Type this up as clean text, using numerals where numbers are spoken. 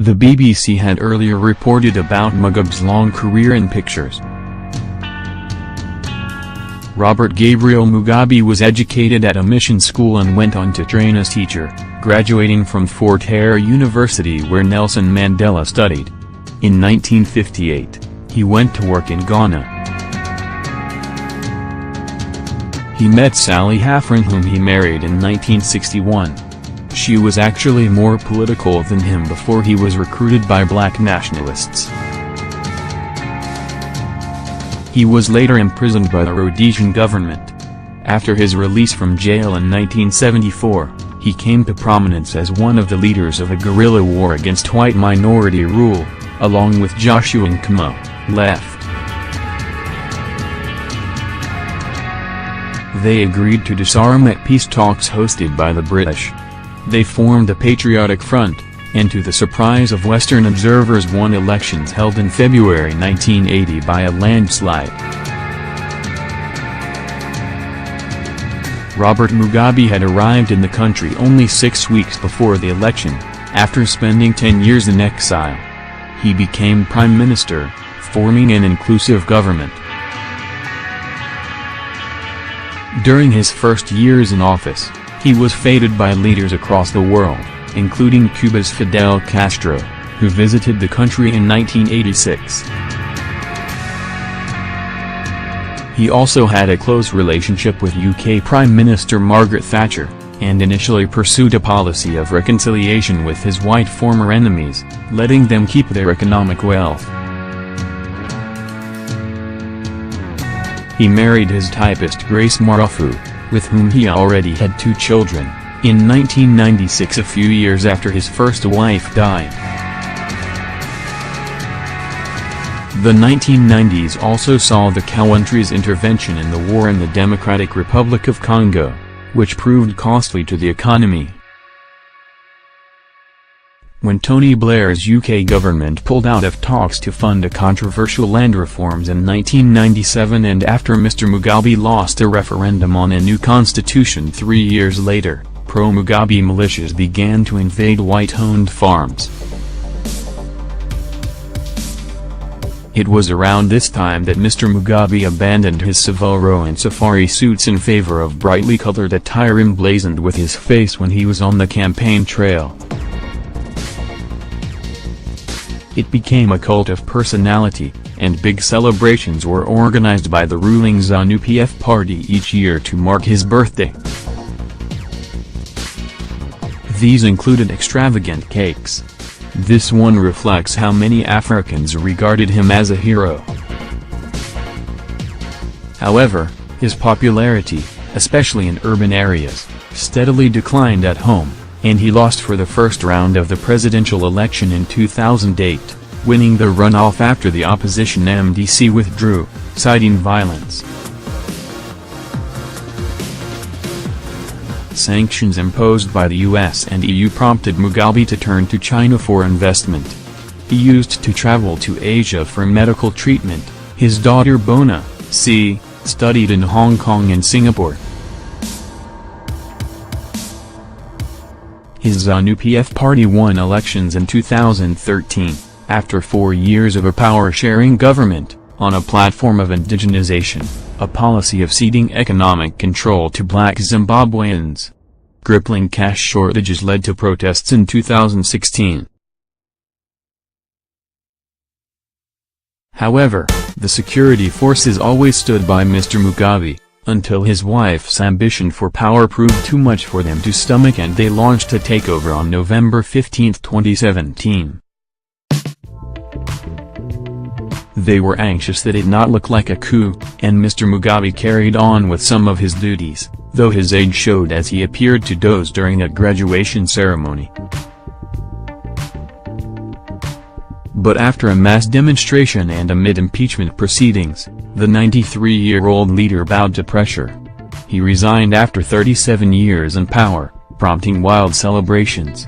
The BBC had earlier reported about Mugabe's long career in pictures. Robert Gabriel Mugabe was educated at a mission school and went on to train as teacher, graduating from Fort Hare University where Nelson Mandela studied. In 1958, he went to work in Ghana. He met Sally Haffron, whom he married in 1961. She was actually more political than him before he was recruited by black nationalists. He was later imprisoned by the Rhodesian government. After his release from jail in 1974, he came to prominence as one of the leaders of a guerrilla war against white minority rule, along with Joshua Nkomo, left. They agreed to disarm at peace talks hosted by the British. They formed a patriotic front, and to the surprise of Western observers won elections held in February 1980 by a landslide. Robert Mugabe had arrived in the country only 6 weeks before the election, after spending 10 years in exile. He became prime minister, forming an inclusive government. During his first years in office, he was feted by leaders across the world, including Cuba's Fidel Castro, who visited the country in 1986. He also had a close relationship with UK Prime Minister Margaret Thatcher, and initially pursued a policy of reconciliation with his white former enemies, letting them keep their economic wealth. He married his typist Grace Marofu, with whom he already had 2 children, in 1996, a few years after his first wife died. The 1990s also saw the country's intervention in the war in the Democratic Republic of Congo, which proved costly to the economy. When Tony Blair's UK government pulled out of talks to fund a controversial land reforms in 1997 and after Mr. Mugabe lost a referendum on a new constitution 3 years later, pro-Mugabe militias began to invade white-owned farms. It was around this time that Mr. Mugabe abandoned his Savile Row and safari suits in favor of brightly colored attire emblazoned with his face when he was on the campaign trail. It became a cult of personality, and big celebrations were organized by the ruling ZANU-PF party each year to mark his birthday. These included extravagant cakes. This one reflects how many Africans regarded him as a hero. However, his popularity, especially in urban areas, steadily declined at home, and he lost for the first round of the presidential election in 2008, winning the runoff after the opposition MDC withdrew, citing violence. Sanctions imposed by the US and EU prompted Mugabe to turn to China for investment. He used to travel to Asia for medical treatment. His daughter Bona, C., studied in Hong Kong and Singapore. His ZANU-PF party won elections in 2013, after 4 years of a power-sharing government, on a platform of indigenization, a policy of ceding economic control to black Zimbabweans. Crippling cash shortages led to protests in 2016. However, the security forces always stood by Mr. Mugabe, until his wife's ambition for power proved too much for them to stomach and they launched a takeover on November 15, 2017. They were anxious that it not look like a coup, and Mr. Mugabe carried on with some of his duties, though his age showed as he appeared to doze during a graduation ceremony. But after a mass demonstration and amid impeachment proceedings, the 93-year-old leader bowed to pressure. He resigned after 37 years in power, prompting wild celebrations.